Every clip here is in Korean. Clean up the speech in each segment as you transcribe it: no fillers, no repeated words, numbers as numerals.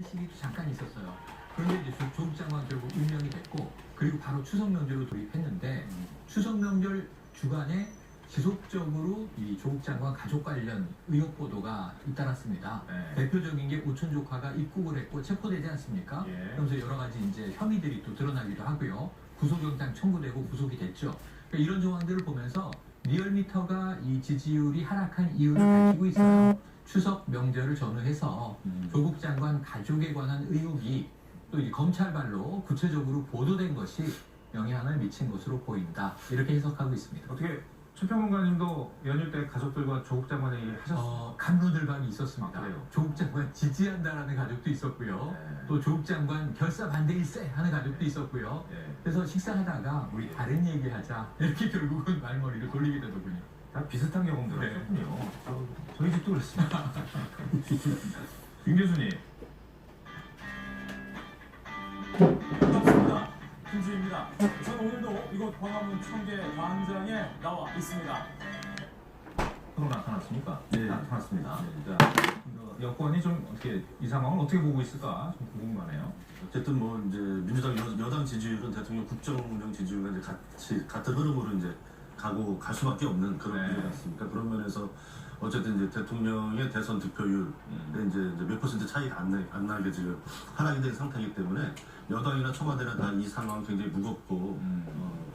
시기도 잠깐 있었어요. 그런데 이제 조국 장관 결국 임명이 됐고, 그리고 바로 추석 명절로 돌입했는데 추석 명절 주간에 지속적으로 이 조국 장관 가족 관련 의혹 보도가 잇따랐습니다. 대표적인 게 오촌 조카가 입국을 했고 체포되지 않습니까? 그러면서 여러 가지 이제 혐의들이 또 드러나기도 하고요. 구속영장 청구되고 구속이 됐죠. 그러니까 이런 정황들을 보면서 리얼미터가 이 지지율이 하락한 이유를 밝히고 있어요. 추석 명절을 전후해서 조국 장관 가족에 관한 의혹이 또 이 검찰발로 구체적으로 보도된 것이 영향을 미친 것으로 보인다. 이렇게 해석하고 있습니다. 어떻게 최평론가님도 연휴 때 가족들과 조국 장관 얘기 하셨어요? 감로들방이 있었습니다. 그래요? 조국 장관 지지한다라는 가족도 있었고요. 네. 또 조국 장관 결사 반대일세 하는 가족도 있었고요. 그래서 식사하다가 우리 다른 얘기하자 이렇게 결국은 말머리를 돌리게 되더군요. 다 비슷한 경험들 네. 하셨군요. 저희 집도 그랬습니다. 윤 교수님. 반갑습니다. 김주희입니다. 저는 오늘도 이곳 광화문 청계 광장에 나와 있습니다. 서로 나타났습니까? 네. 나타났습니다. 네. 자, 여권이 좀 어떻게 이 상황을 어떻게 보고 있을까 좀 궁금하네요. 어쨌든 뭐 이제 민주당 여당 지지율은 대통령 국정운영 지지율과 이제 같이 같은 흐름으로 이제 갈 수밖에 없는 그런 구조 같습니다. 그런 면에서 어쨌든 이제 대통령의 대선 득표율에 이제 몇 퍼센트 차이가 안 나게 지금 하락이 된 상태이기 때문에 여당이나 청와대는 다 이 상황 굉장히 무겁고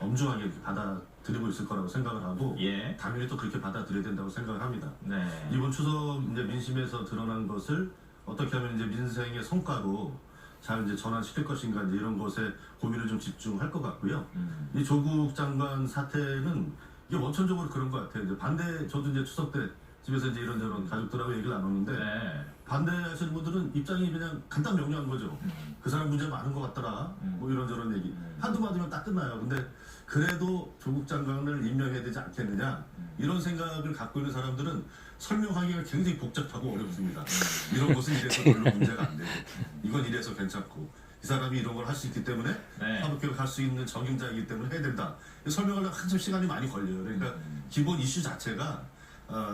엄중하게 이렇게 받아들이고 있을 거라고 생각을 하고 당연히 또 그렇게 받아들여야 된다고 생각을 합니다. 네. 이번 추석 이제 민심에서 드러난 것을 어떻게 하면 이제 민생의 성과로 잘 이제 전환시킬 것인가 이제 이런 것에 고민을 좀 집중할 것 같고요. 이 조국 장관 사태는 이게 원천적으로 그런 것 같아요. 이제 저도 이제 추석 때 집에서 이제 이런저런 가족들하고 얘기를 나눴는데 반대하시는 분들은 입장이 그냥 간단 명료한 거죠. 그 사람 문제 많은 것 같더라. 뭐 이런저런 얘기. 한두 마디면 딱 끝나요. 근데 그래도 조국 장관을 임명해야 되지 않겠느냐 이런 생각을 갖고 있는 사람들은 설명하기가 굉장히 복잡하고 어렵습니다. 이런 것은 이래서 별로 문제가 안 되고 이건 이래서 괜찮고 이 사람이 이런 걸 할 수 있기 때문에 사법개혁 할 수 있는 적임자이기 때문에 해야 된다. 설명하려면 한참 시간이 많이 걸려요. 그러니까 기본 이슈 자체가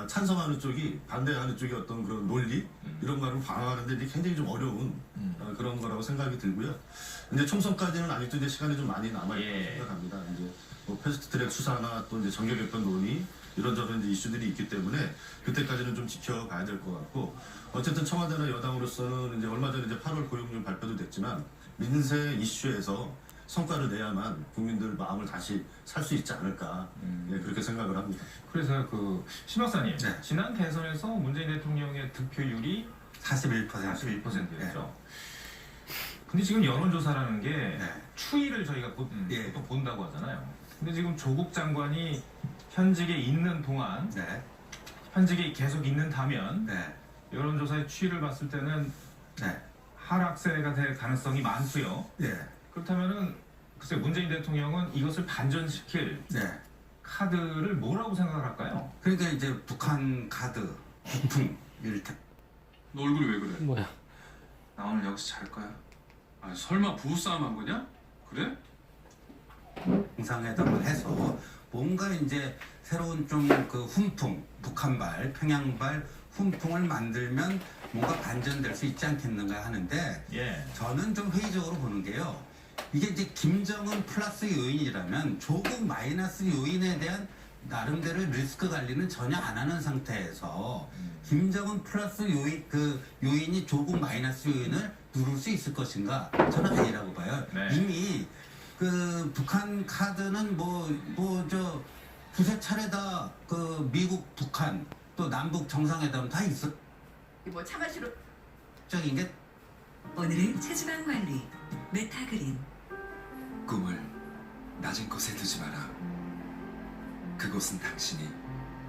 찬성하는 쪽이 반대하는 쪽이 어떤 그런 논리 이런 거를 방어하는데 이제 굉장히 좀 어려운 그런 거라고 생각이 들고요. 이제 총선까지는 아직도 이제 시간이 좀 많이 남아 있다고 생각합니다. 이제 뭐 패스트트랙 수사나 또 이제 정계 개편 논의 이런저런 이제 이슈들이 있기 때문에 그때까지는 좀 지켜봐야 될 것 같고 어쨌든 청와대나 여당으로서는 이제 얼마 전에 이제 8월 고용률 발표도 됐지만 민생 이슈에서 성과를 내야만 국민들 마음을 다시 살 수 있지 않을까 그렇게 생각을 합니다. 그래서 신 박사님 네. 지난 대선에서 문재인 대통령의 득표율이 41%였죠. 근데 지금 여론조사라는 게 추이를 저희가 보통 본다고 하잖아요. 근데 지금 조국 장관이 현직에 있는 동안 현직에 계속 있는다면 여론조사의 추이를 봤을 때는 하락세가 될 가능성이 많고요. 그렇다면은 글쎄 문재인 대통령은 이것을 반전시킬 카드를 뭐라고 생각을 할까요? 그러니까 이제 북한 카드, 북풍 일단. 너 얼굴이 왜 그래? 뭐야? 나 오늘 여기서 잘 거야. 아, 설마 부부싸움 한 거냐? 그래? 정상회담을 해서 뭔가 이제 새로운 좀 그 훈풍, 북한발, 평양발 훈풍을 만들면 뭔가 반전될 수 있지 않겠는가 하는데 저는 좀 회의적으로 보는 게요. 이게 이제 김정은 플러스 요인이라면 조국 마이너스 요인에 대한 나름대로 리스크 관리는 전혀 안 하는 상태에서 김정은 플러스 요인 요인이 조국 마이너스 요인을 누를 수 있을 것인가? 저는 아니라고 봐요. 이미 그 북한 카드는 저 두세 차례다 그 미국 북한 또 남북 정상회담 다 있어. 뭐 차마시로 적인 게 오늘의 체지방 관리 메타그린. 꿈을 낮은 곳에 두지 마라. 그곳은 당신이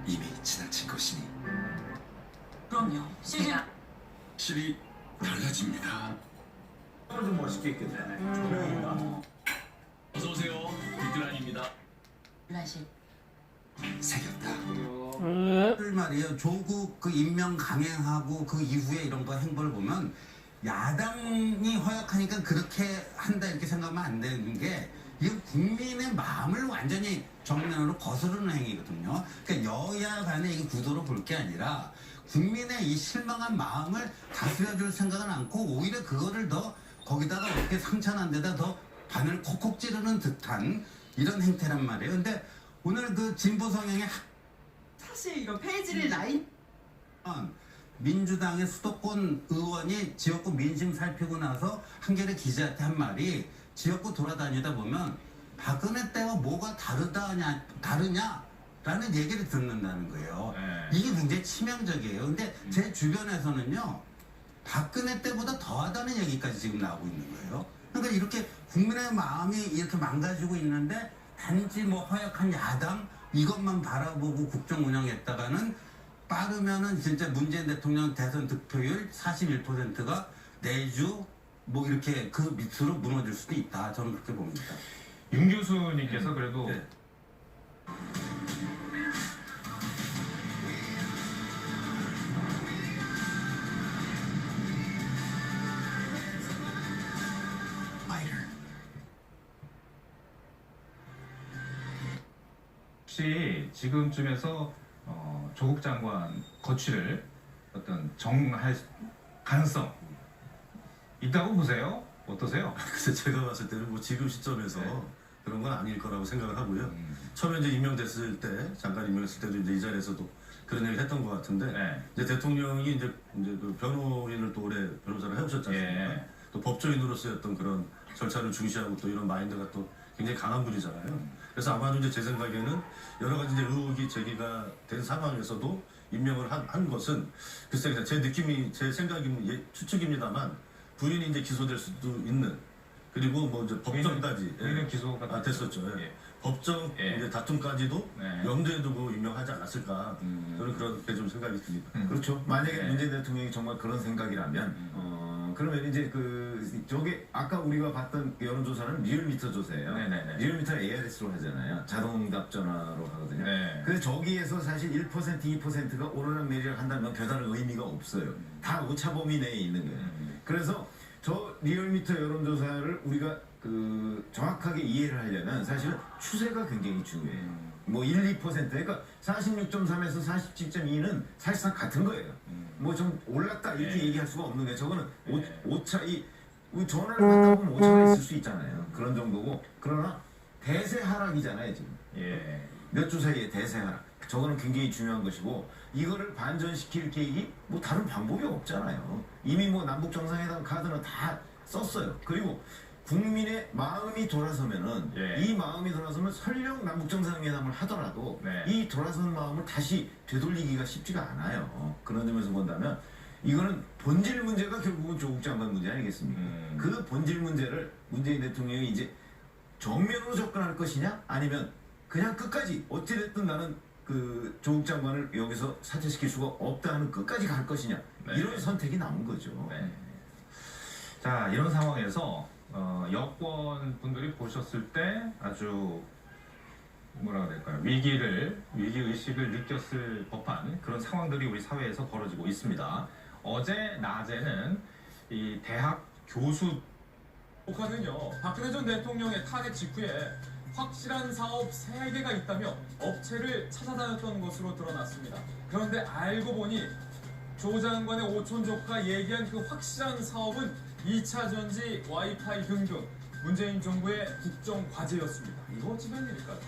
이미 지나친 곳이니. 그럼요. 실이 달라집니다. 좀 멋있게 있겠네. 어서 오세요. 빅드란입니다. 라식. 새겼다. 말이에요. 조국 그 임명 강행하고 그 이후에 이런 거 행보를 보면 야당이 허약하니까 그렇게 한다 이렇게 생각하면 안 되는 게 이건 국민의 마음을 완전히 정면으로 거스르는 행위거든요. 그러니까 여야 간의 이 구도로 볼 게 아니라 국민의 이 실망한 마음을 다스려줄 생각은 않고 오히려 그거를 더 거기다가 어떻게 상처난 데다 더 바늘 콕콕 찌르는 듯한 이런 행태란 말이에요. 근데 오늘 그 진보 성향의 사실 이거 페이지를 라인 민주당의 수도권 의원이 지역구 민심 살피고 나서 한겨레 기자한테 한 말이 지역구 돌아다니다 보면 박근혜 때와 뭐가 다르냐라는 얘기를 듣는다는 거예요. 이게 굉장히 치명적이에요. 근데 제 주변에서는요, 박근혜 때보다 더하다는 얘기까지 지금 나오고 있는 거예요. 그러니까 이렇게 국민의 마음이 이렇게 망가지고 있는데 단지 뭐 허약한 야당 이것만 바라보고 국정 운영했다가는 빠르면은 진짜 문재인 대통령 대선 득표율 41%가 내주 뭐 이렇게 그 밑으로 무너질 수도 있다. 저는 그렇게 봅니다. 윤 교수님께서 그래도 네. 혹시 지금쯤에서 조국 장관 거취를 어떤 정할 가능성 있다고 보세요? 어떠세요? 글쎄 제가 봤을 때는 뭐 지금 시점에서 네. 그런 건 아닐 거라고 생각을 하고요. 처음에 이제 임명됐을 때 잠깐 임명했을 때도 이제 이 자리에서도 그런 얘기를 했던 것 같은데 네. 이제 대통령이 이제 그 변호인을 또 오래 변호사를 해오셨잖아요. 예. 또 법조인으로서의 어떤 그런 절차를 중시하고 또 이런 마인드가 또 굉장히 강한 분이잖아요. 그래서 아마도 이제 제 생각에는 여러 가지 이제 의혹이 제기가 된 상황에서도 임명을 한 것은 글쎄 그냥 제 느낌이 제 생각이 추측입니다만 부인이 이제 기소될 수도 있는 그리고 뭐 이제 법정까지 부인은 기소가 됐었죠. 예. 법정 이제 다툼까지도 네. 염두에 두고 임명하지 않았을까 저는 그렇게 좀 생각이 듭니다. 그렇죠. 만약에 네. 문재인 대통령이 정말 그런 생각이라면 그러면 이제 저게 아까 우리가 봤던 여론조사는 리얼미터 조사예요. 네네네. 리얼미터 ARS로 하잖아요. 자동응답 전화로 하거든요. 네. 그래서 저기에서 사실 1%, 2%가 오르락 내리락 한다면 별다른 의미가 없어요. 다 오차 범위 내에 있는 거예요. 그래서 저 리얼미터 여론조사를 우리가 정확하게 이해를 하려면 사실은 추세가 굉장히 중요해요. 뭐 1, 2% 그러니까 46.3에서 47.2는 사실상 같은 거예요. 뭐 좀 올랐다 이렇게 얘기할 수가 없는 거예요. 저거는 오차 우리 전화를 받다 보면 오차가 있을 수 있잖아요. 그런 정도고 그러나 대세 하락이잖아요 지금. 예. 몇 주 사이에 대세 하락. 저거는 굉장히 중요한 것이고 이거를 반전시킬 계획이 뭐 다른 방법이 없잖아요. 이미 뭐 남북 정상회담 카드는 다 썼어요. 그리고 국민의 마음이 돌아서면은 이 마음이 돌아서면 설령 남북 정상회담을 하더라도 이 돌아선 마음을 다시 되돌리기가 쉽지가 않아요. 그런 점에서 본다면 이거는 본질 문제가 결국은 조국 장관 문제 아니겠습니까? 그 본질 문제를 문재인 대통령이 이제 정면으로 접근할 것이냐 아니면 그냥 끝까지 어찌됐든 나는 그 조국 장관을 여기서 사퇴시킬 수가 없다 하는 끝까지 갈 것이냐 이런 선택이 나온 거죠. 네. 자, 이런 상황에서 여권 분들이 보셨을 때 아주 뭐라고 해야 될까요? 위기의식을 느꼈을 법한 그런 상황들이 우리 사회에서 벌어지고 있습니다. 어제 낮에는 이 대학 교수 북한은요, 박근혜 전 대통령의 탄핵 직후에 확실한 사업 3개가 있다며 업체를 찾아다녔던 것으로 드러났습니다. 그런데 알고 보니 조 장관의 오촌조카가 얘기한 그 확실한 사업은 2차 전지, 와이파이 등등 문재인 정부의 국정 과제였습니다. 이거 어찌 된 일일까요?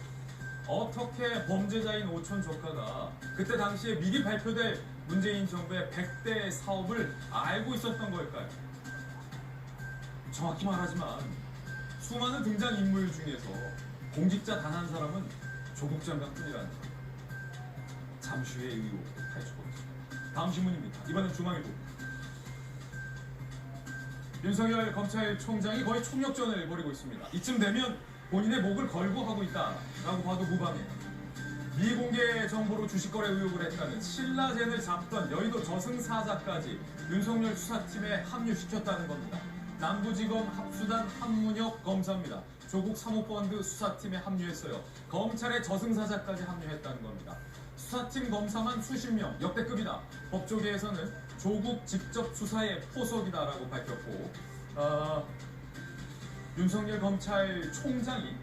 어떻게 범죄자인 오촌조카가 그때 당시에 미리 발표될 문재인 정부의 100대 사업을 알고 있었던 걸까요? 정확히 말하지만 수많은 등장인물 중에서 공직자 단 한 사람은 조국 장관뿐이라는 것. 잠시 후에 의혹 파헤쳐보겠습니다. 다음 신문입니다. 이번엔 중앙일보입니다. 윤석열 검찰총장이 거의 총력전을 벌이고 있습니다. 이쯤 되면 본인의 목을 걸고 하고 있다라고 봐도 무방해요. 미공개 정보로 주식거래 의혹을 했다는 신라젠을 잡던 여의도 저승사자까지 윤석열 수사팀에 합류시켰다는 겁니다. 남부지검 합수단 한문혁 검사입니다. 조국 사모펀드 수사팀에 합류했어요. 검찰의 저승사자까지 합류했다는 겁니다. 수사팀 검사만 수십 명, 역대급이다. 법조계에서는 조국 직접 수사의 포석이다라고 밝혔고 윤석열 검찰총장이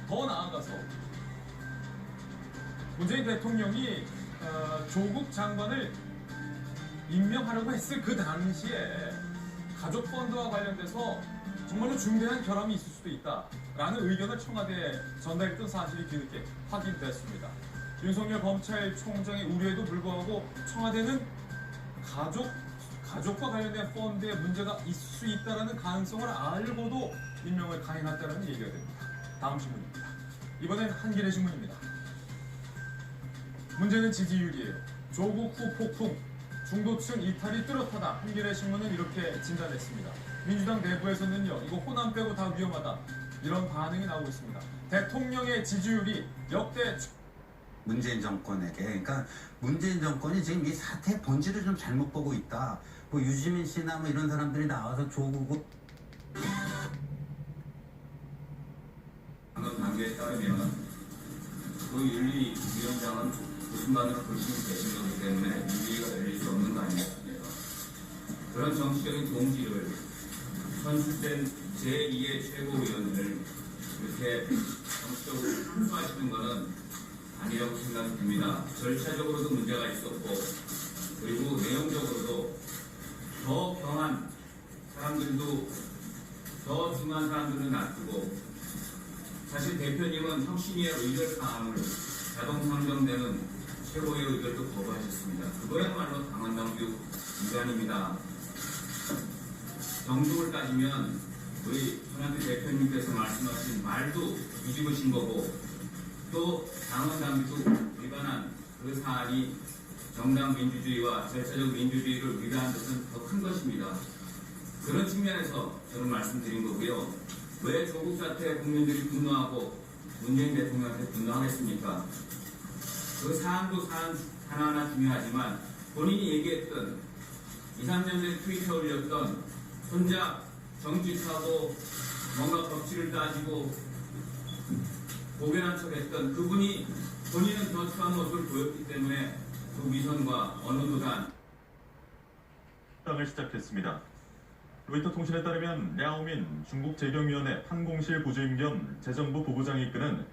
더 나아가서 문재인 대통령이 조국 장관을 임명하려고 했을 그 당시에 가족 펀드와 관련돼서 정말로 중대한 결함이 있을 수도 있다라는 의견을 청와대에 전달했던 사실이 뒤늦게 확인됐습니다. 윤석열 검찰총장의 우려에도 불구하고 청와대는 가족과 관련된 펀드에 문제가 있을 수 있다는 가능성을 알고도 임명을 강행했다는 얘기가 됩니다. 다음 신문입니다. 이번엔 한겨레 신문입니다. 문제는 지지율이에요. 조국 후 폭풍, 중도층 이탈이 뚜렷하다. 한겨레 신문은 이렇게 진단했습니다. 민주당 내부에서는요, 이거 호남 빼고 다 위험하다, 이런 반응이 나오고 있습니다. 대통령의 지지율이 역대 문재인 정권에게, 그러니까 문재인 정권이 지금 이 사태 본질을 좀 잘못 보고 있다. 뭐 유시민 씨나 뭐 이런 사람들이 나와서 조국을 방금 단계에 따르면 그 윤리위원장은 부순반으로 불신이 되신 거기 때문에 윤리가 열릴 수 없는 거 아니겠습니까? 그런 정치적인 동지를 선출된 제2의 최고위원을 이렇게 정치적으로 훈수하시는 것은 아니라고 생각이 듭니다. 절차적으로도 문제가 있었고, 그리고 내용적으로도 더 경한 사람들도, 더 중요한 사람들은 놔두고, 사실 대표님은 혁신위의 의결사항을 자동 상정되는 최고의 의결도 거부하셨습니다. 그거야말로 당헌정규 위반입니다. 정중을 따지면 우리 손학규 대표님께서 말씀하신 말도 뒤집으신 거고, 또 당헌당규도 위반한 그 사안이 정당 민주주의와 절차적 민주주의를 위반한 것은 더 큰 것입니다. 그런 측면에서 저는 말씀드린 거고요. 왜 조국 사태에 국민들이 분노하고 문재인 대통령한테 분노하겠습니까? 그 사안도 사안 하나하나 중요하지만 본인이 얘기했던 2, 3년 전에 트위터에 올렸던 혼자 정치하고 뭔가 법치를 따지고 고견한 척했던 그분이 본인은 더 추한 모습을 보였기 때문에 그 위선과 어느 도단 을 시작했습니다. 로이터 통신에 따르면 랴오민 중국 재경위원회 판공실 부주임 겸 재정부 부부장이 이끄는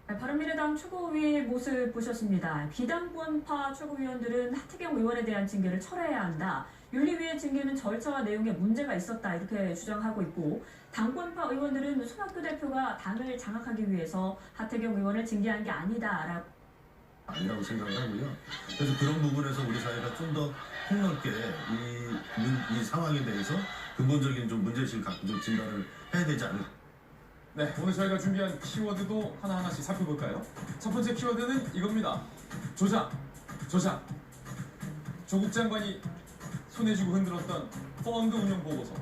바른미래당 최고위 모습 보셨습니다. 비당권파 최고위원들은 하태경 의원에 대한 징계를 철회해야 한다. 윤리위의 징계는 절차와 내용에 문제가 있었다, 이렇게 주장하고 있고, 당권파 의원들은 손학규 대표가 당을 장악하기 위해서 하태경 의원을 징계한 게 아니라고 생각을 하고요. 그래서 그런 부분에서 우리 사회가 좀 더 폭넓게 이 상황에 대해서 근본적인 좀 문제의식을 갖고 좀 진단을 해야 되지 않을까. 네, 오늘 저희가 준비한 키워드도 하나하나씩 살펴볼까요? 첫 번째 키워드는 이겁니다. 조작. 조국 장관이 손에 쥐고 흔들었던 펀드 운영 보고서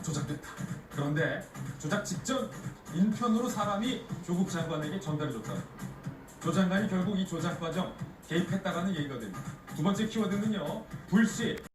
조작됐다. 그런데 조작 직전 인편으로 사람이 조국 장관에게 전달해줬다. 조 장관이 결국 이 조작 과정 개입했다라는 얘기가 됩니다. 두 번째 키워드는요, 불씨.